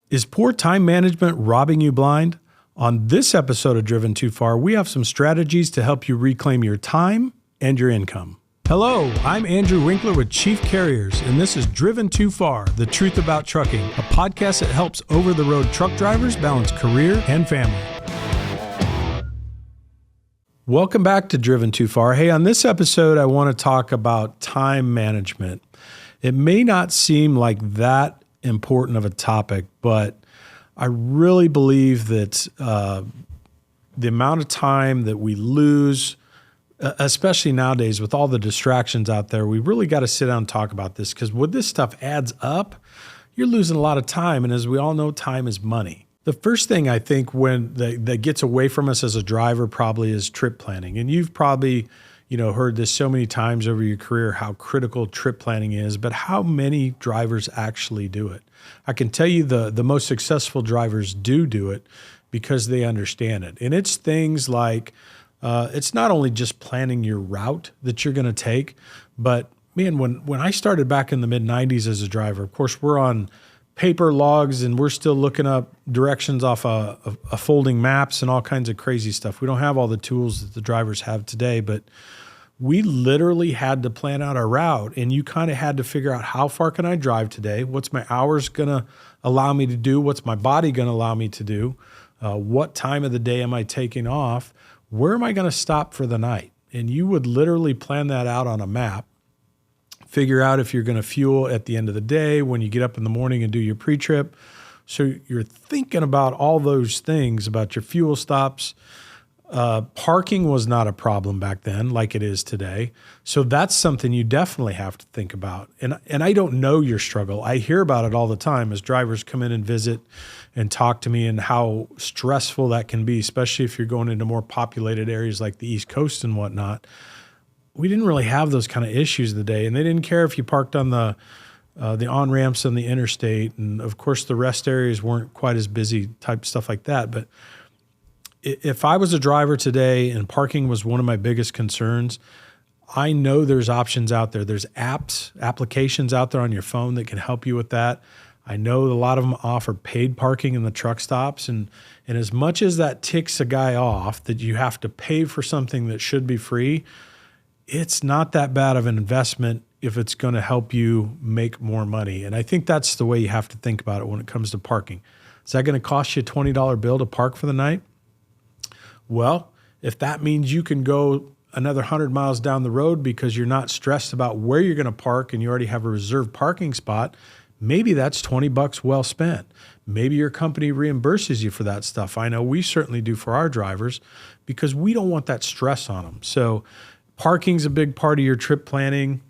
Is poor time management robbing you blind? On this episode of Driven Too Far, we have some strategies to help you reclaim your time and your income. Hello, I'm Andrew Winkler with Chief Carriers, and this is Driven Too Far, the truth about trucking, a podcast that helps over-the-road truck drivers balance career and family. Welcome back to Driven Too Far. Hey, on this episode, I want to talk about time management. It may not seem like that important of a topic, but I really believe that the amount of time that we lose, especially nowadays with all the distractions out there, we really got to sit down and talk about this, because when this stuff adds up, you're losing a lot of time. And as we all know, time is money. The first thing I think that gets away from us as a driver probably is trip planning. And you've probably heard this so many times over your career, how critical trip planning is, but how many drivers actually do it? I can tell you the most successful drivers do it because they understand it. And it's things like, it's not only just planning your route that you're going to take, but man, when I started back in the mid 90s as a driver, of course, we're on paper logs and we're still looking up directions off a folding maps and all kinds of crazy stuff. We don't have all the tools that the drivers have today, but we literally had to plan out our route, and you kind of had to figure out, how far can I drive today? What's my hours going to allow me to do? What's my body going to allow me to do? What time of the day am I taking off? Where am I going to stop for the night? And you would literally plan that out on a map, figure out if you're going to fuel at the end of the day when you get up in the morning and do your pre-trip. So you're thinking about all those things, about your fuel stops. Parking was not a problem back then like it is today. So that's something you definitely have to think about. And I don't know your struggle. I hear about it all the time as drivers come in and visit and talk to me, and how stressful that can be, especially if you're going into more populated areas like the East Coast and whatnot. We didn't really have those kind of issues today, and they didn't care if you parked on the on-ramps on the interstate. And of course, the rest areas weren't quite as busy, type stuff like that. But if I was a driver today and parking was one of my biggest concerns, I know there's options out there. There's applications out there on your phone that can help you with that. I know a lot of them offer paid parking in the truck stops. And as much as that ticks a guy off that you have to pay for something that should be free, it's not that bad of an investment if it's going to help you make more money. And I think that's the way you have to think about it when it comes to parking. Is that going to cost you a $20 bill to park for the night? Well, if that means you can go another 100 miles down the road because you're not stressed about where you're going to park and you already have a reserved parking spot, maybe that's $20 well spent. Maybe your company reimburses you for that stuff. I know we certainly do for our drivers, because we don't want that stress on them. So parking's a big part of your trip planning.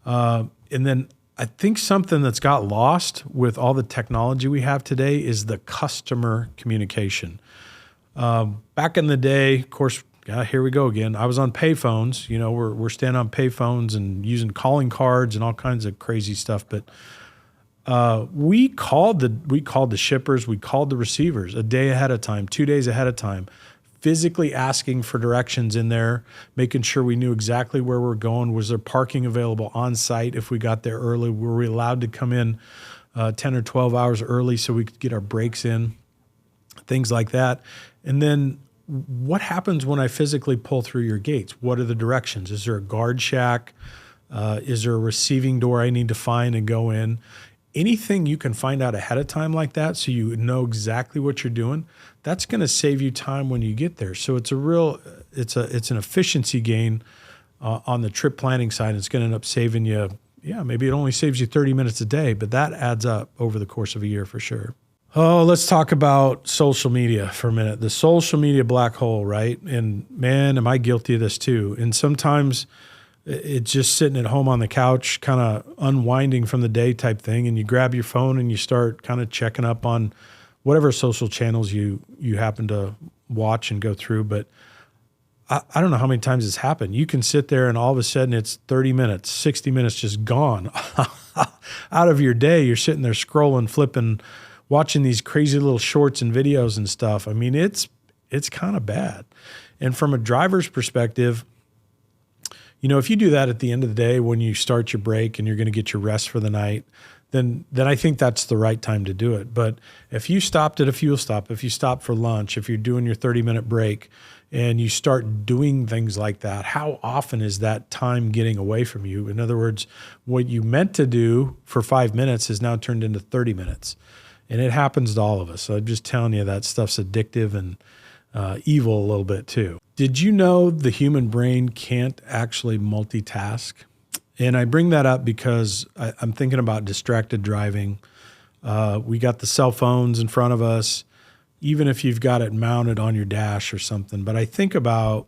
And then I think something that's got lost with all the technology we have today is the customer communication. Back in the day, of course, here we go again. I was on payphones. We're staying on payphones and using calling cards and all kinds of crazy stuff. But we called the shippers, we called the receivers a day ahead of time, 2 days ahead of time, physically asking for directions in there, making sure we knew exactly where we're going. Was there parking available on site if we got there early? Were we allowed to come in 10 or 12 hours early so we could get our breaks in? Things like that. And then what happens when I physically pull through your gates? What are the directions? Is there a guard shack? Is there a receiving door I need to find and go in? Anything you can find out ahead of time like that, so you know exactly what you're doing, that's going to save you time when you get there. So it's an efficiency gain on the trip planning side. It's going to end up saving you, maybe it only saves you 30 minutes a day, but that adds up over the course of a year for sure. Oh, let's talk about social media for a minute. The social media black hole, right? And man, am I guilty of this too. And sometimes it's just sitting at home on the couch, kind of unwinding from the day type thing. And you grab your phone and you start kind of checking up on whatever social channels you happen to watch and go through. But I don't know how many times it's happened. You can sit there and all of a sudden it's 30 minutes, 60 minutes just gone out of your day. You're sitting there scrolling, flipping, watching these crazy little shorts and videos and stuff. I mean, it's kind of bad. And from a driver's perspective, if you do that at the end of the day when you start your break and you're going to get your rest for the night, then I think that's the right time to do it. But if you stopped at a fuel stop, if you stopped for lunch, if you're doing your 30-minute break and you start doing things like that, how often is that time getting away from you? In other words, what you meant to do for 5 minutes is now turned into 30 minutes. And it happens to all of us. So I'm just telling you that stuff's addictive and evil a little bit too. Did you know the human brain can't actually multitask? And I bring that up because I'm thinking about distracted driving. We got the cell phones in front of us, even if you've got it mounted on your dash or something. But I think about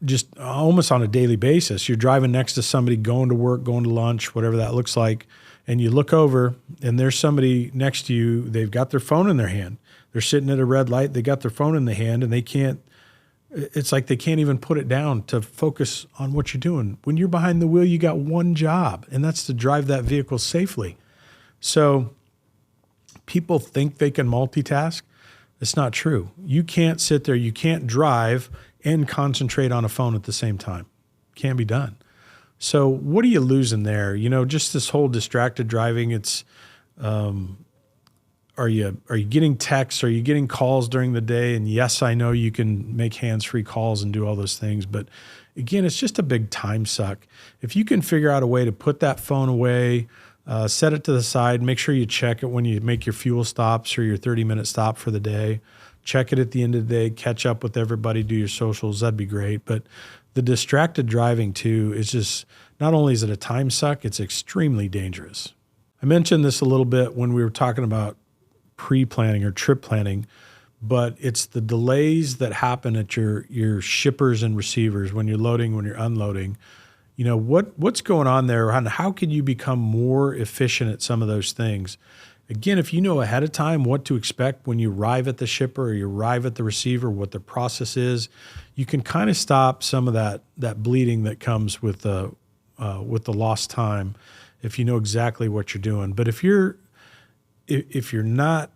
just almost on a daily basis, you're driving next to somebody going to work, going to lunch, whatever that looks like, and you look over and there's somebody next to you, they've got their phone in their hand. They're sitting at a red light, they got their phone in the hand and it's like they can't even put it down to focus on what you're doing. When you're behind the wheel, you got one job, and that's to drive that vehicle safely. So people think they can multitask. It's not true. You can't sit there, you can't drive and concentrate on a phone at the same time. Can't be done. So what are you losing there? Just this whole distracted driving, it's Are you getting texts? Are you getting calls during the day? And yes, I know you can make hands-free calls and do all those things, but again, it's just a big time suck. If you can figure out a way to put that phone away, set it to the side, make sure you check it when you make your fuel stops or your 30-minute stop for the day, check it at the end of the day, catch up with everybody, do your socials, that'd be great. But the distracted driving too is just, not only is it a time suck, it's extremely dangerous. I mentioned this a little bit when we were talking about pre-planning or trip planning, but it's the delays that happen at your shippers and receivers when you're loading, when you're unloading. What's going on there, and how can you become more efficient at some of those things? Again, if you know ahead of time what to expect when you arrive at the shipper or you arrive at the receiver, what the process is, you can kind of stop some of that bleeding that comes with the lost time if you know exactly what you're doing. But if you're not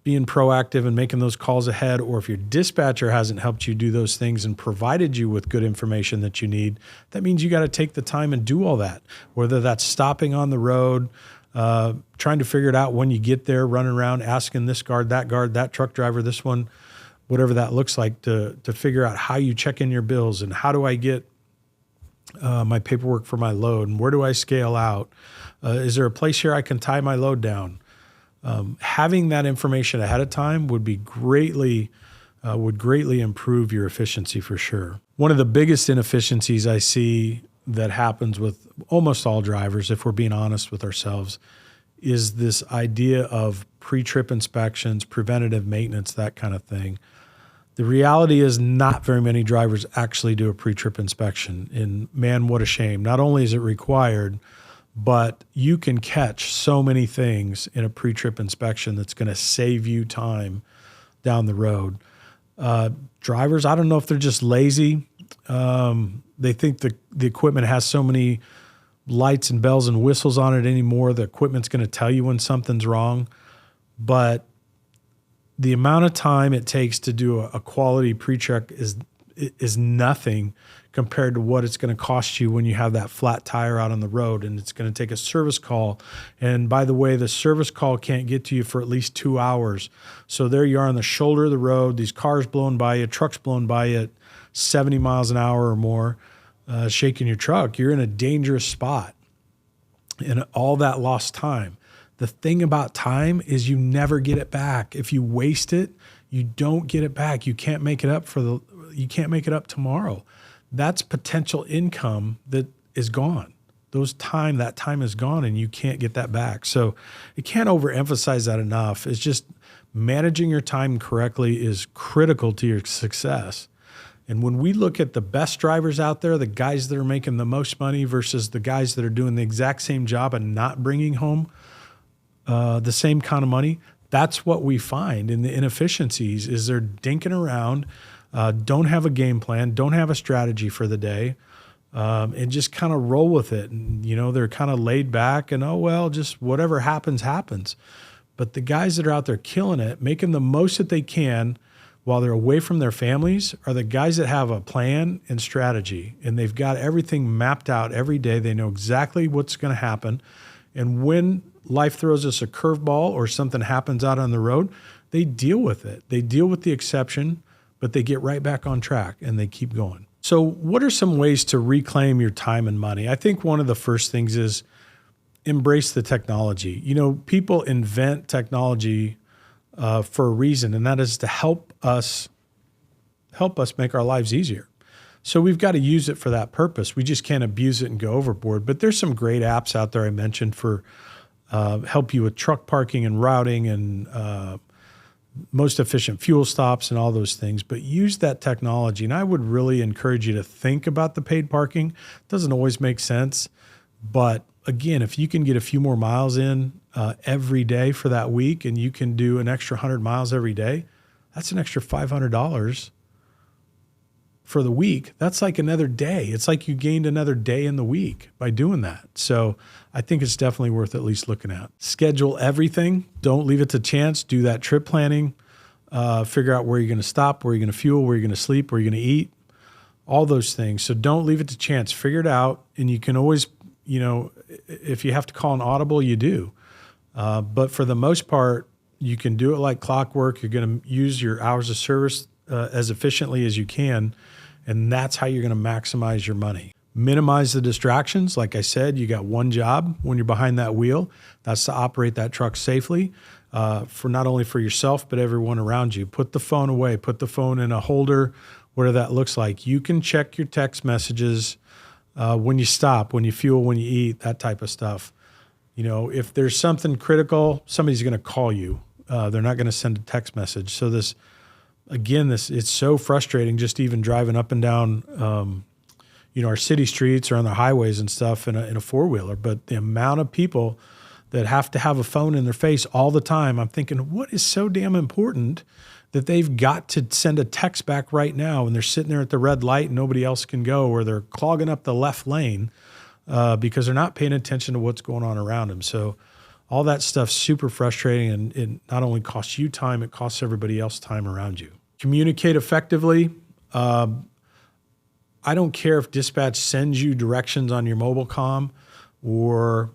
being proactive and making those calls ahead, or if your dispatcher hasn't helped you do those things and provided you with good information that you need, that means you got to take the time and do all that, whether that's stopping on the road, trying to figure it out when you get there, running around, asking this guard, that truck driver, this one, whatever that looks like, to figure out how you check in your bills and how do I get my paperwork for my load and where do I scale out? Is there a place here I can tie my load down? Having that information ahead of time would greatly improve your efficiency for sure. One of the biggest inefficiencies I see that happens with almost all drivers, if we're being honest with ourselves, is this idea of pre-trip inspections, preventative maintenance, that kind of thing. The reality is not very many drivers actually do a pre-trip inspection. And man, what a shame. Not only is it required, but you can catch so many things in a pre-trip inspection that's going to save you time down the road. Drivers, I don't know if they're just lazy. They think the equipment has so many lights and bells and whistles on it anymore. The equipment's going to tell you when something's wrong. But the amount of time it takes to do a quality pre-check is nothing compared to what it's going to cost you when you have that flat tire out on the road, and it's going to take a service call. And by the way, the service call can't get to you for at least 2 hours. So there you are on the shoulder of the road, these cars blowing by you, trucks blowing by you at 70 miles an hour or more, shaking your truck. You're in a dangerous spot and all that lost time. The thing about time is you never get it back. If you waste it, you don't get it back. You can't make it up tomorrow. That's potential income that is gone. That time is gone and you can't get that back. So you can't overemphasize that enough. It's just managing your time correctly is critical to your success. And when we look at the best drivers out there, the guys that are making the most money versus the guys that are doing the exact same job and not bringing home the same kind of money, that's what we find in the inefficiencies is they're dinking around, don't have a game plan, don't have a strategy for the day, and just kind of roll with it. And, they're kind of laid back and, just whatever happens, happens. But the guys that are out there killing it, making the most that they can while they're away from their families are the guys that have a plan and strategy, and they've got everything mapped out every day. They know exactly what's going to happen. And when life throws us a curveball or something happens out on the road, they deal with it. They deal with the exception, but they get right back on track and they keep going. So what are some ways to reclaim your time and money? I think one of the first things is embrace the technology. People invent technology for a reason, and that is to help us make our lives easier. So we've got to use it for that purpose. We just can't abuse it and go overboard. But there's some great apps out there I mentioned for help you with truck parking and routing and most efficient fuel stops and all those things. But use that technology. And I would really encourage you to think about the paid parking. It doesn't always make sense. But again, if you can get a few more miles in every day for that week, and you can do an extra 100 miles every day, that's an extra $500 for the week. That's like another day. It's like you gained another day in the week by doing that. So I think it's definitely worth at least looking at. Schedule everything. Don't leave it to chance. Do that trip planning. Figure out where you're going to stop, where you're going to fuel, where you're going to sleep, where you're going to eat, all those things. So don't leave it to chance. Figure it out. And you can always, if you have to call an audible, you do. But for the most part, you can do it like clockwork. You're going to use your hours of service as efficiently as you can. And that's how you're going to maximize your money. Minimize the distractions. Like I said, you got one job when you're behind that wheel. That's to operate that truck safely for not only for yourself, but everyone around you. Put the phone away. Put the phone in a holder, whatever that looks like. You can check your text messages when you stop, when you fuel, when you eat, that type of stuff. If there's something critical, somebody's going to call you. They're not going to send a text message. So it's so frustrating just even driving up and down, our city streets or on the highways and stuff in a four-wheeler. But the amount of people that have to have a phone in their face all the time, I'm thinking, what is so damn important that they've got to send a text back right now when they're sitting there at the red light and nobody else can go, or they're clogging up the left lane because they're not paying attention to what's going on around them. So all that stuff's super frustrating, and it not only costs you time, it costs everybody else time around you. Communicate effectively. I don't care if dispatch sends you directions on your mobile comm, or,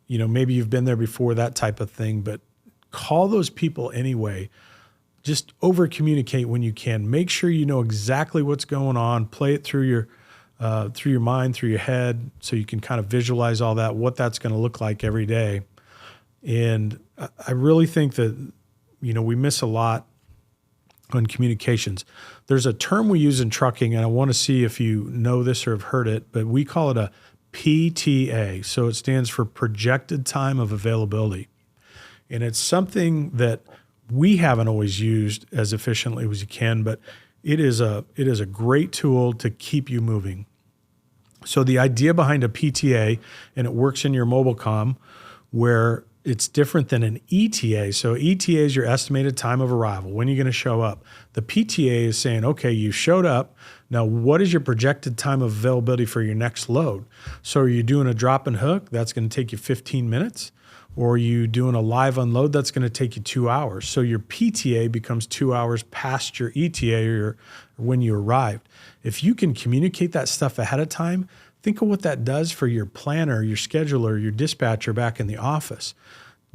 maybe you've been there before, that type of thing, but call those people anyway. Just over communicate when you can. Make sure you know exactly what's going on. Play it through your mind, through your head, so you can kind of visualize all that, what that's going to look like every day. And I really think that, we miss a lot on communications. There's a term we use in trucking, and I want to see if you know this or have heard it, but we call it a PTA. So it stands for projected time of availability. And it's something that we haven't always used as efficiently as you can, but it is a great tool to keep you moving. So the idea behind a PTA, and it works in your mobile comm, where it's different than an ETA. So ETA is your estimated time of arrival. When are you going to show up? The PTA is saying, okay, you showed up. Now, what is your projected time of availability for your next load? So are you doing a drop and hook? That's going to take you 15 minutes. Or are you doing a live unload? That's going to take you 2 hours. So your PTA becomes 2 hours past your ETA or when you arrived. If you can communicate that stuff ahead of time, think of what that does for your planner, your scheduler, your dispatcher back in the office.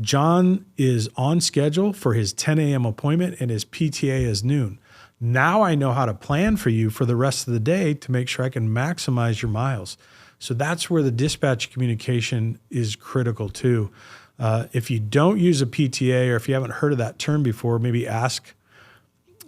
John is on schedule for his 10 a.m. appointment, and his PTA is noon. Now I know how to plan for you for the rest of the day to make sure I can maximize your miles. So that's where the dispatch communication is critical too. If you don't use a PTA, or if you haven't heard of that term before, maybe ask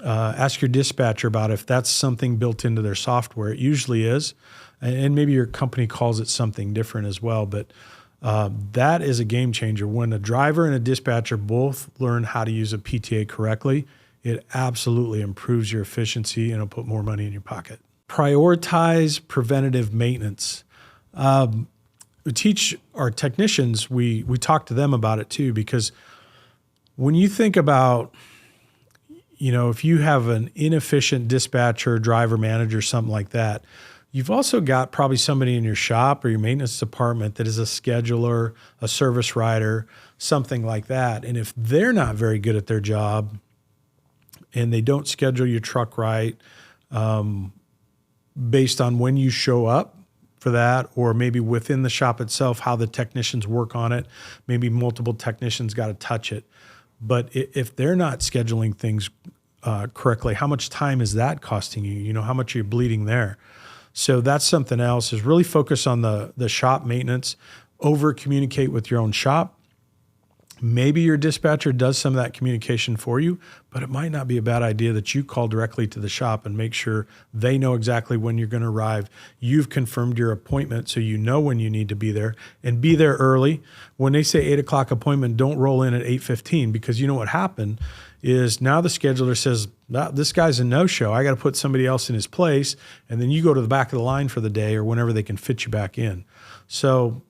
your dispatcher about if that's something built into their software. It usually is, and maybe your company calls it something different as well. But that is a game changer. When a driver and a dispatcher both learn how to use a PTA correctly, it absolutely improves your efficiency and it'll put more money in your pocket. Prioritize preventative maintenance. We teach our technicians, we talk to them about it too, because when you think about, if you have an inefficient dispatcher, driver, manager, something like that, you've also got probably somebody in your shop or your maintenance department that is a scheduler, a service writer, something like that. And if they're not very good at their job and they don't schedule your truck right, based on when you show up for that, or maybe within the shop itself, how the technicians work on it. Maybe multiple technicians got to touch it. But if they're not scheduling things correctly, how much time is that costing you? You know, how much are you bleeding there? So that's something else, is really focus on the shop maintenance, over communicate with your own shop. Maybe your dispatcher does some of that communication for you, but it might not be a bad idea that you call directly to the shop and make sure they know exactly when you're going to arrive. You've confirmed your appointment, so you know when you need to be there, and be there early. When they say 8 o'clock appointment, don't roll in at 8:15, because you know what happened is now the scheduler says, this guy's a no-show. I got to put somebody else in his place. And then you go to the back of the line for the day or whenever they can fit you back in. So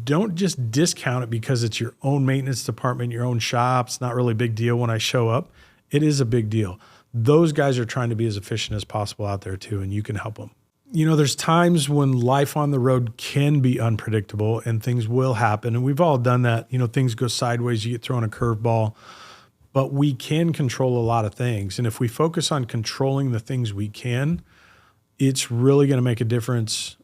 don't just discount it because it's your own maintenance department, your own shop. It's not really a big deal when I show up. It is a big deal. Those guys are trying to be as efficient as possible out there too, and you can help them. You know, there's times when life on the road can be unpredictable and things will happen. And we've all done that. You know, things go sideways, you get thrown a curveball. But we can control a lot of things. And if we focus on controlling the things we can, it's really going to make a difference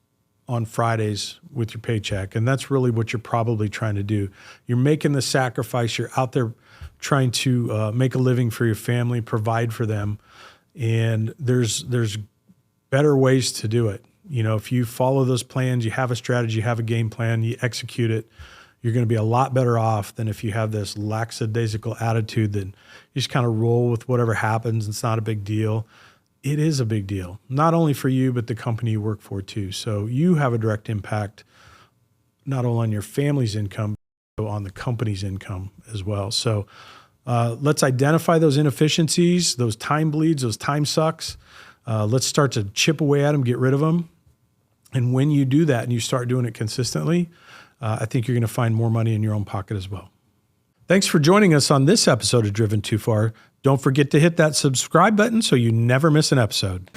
on Fridays with your paycheck. And that's really what you're probably trying to do. You're making the sacrifice. You're out there trying to make a living for your family, provide for them. And there's better ways to do it. You know, if you follow those plans, you have a strategy, you have a game plan, you execute it, you're going to be a lot better off than if you have this lackadaisical attitude that you just kind of roll with whatever happens. It's not a big deal. It is a big deal, not only for you, but the company you work for too. So you have a direct impact, not only on your family's income, but on the company's income as well. So let's identify those inefficiencies, those time bleeds, those time sucks. Let's start to chip away at them, get rid of them. And when you do that and you start doing it consistently, I think you're going to find more money in your own pocket as well. Thanks for joining us on this episode of Driven Too Far. Don't forget to hit that subscribe button so you never miss an episode.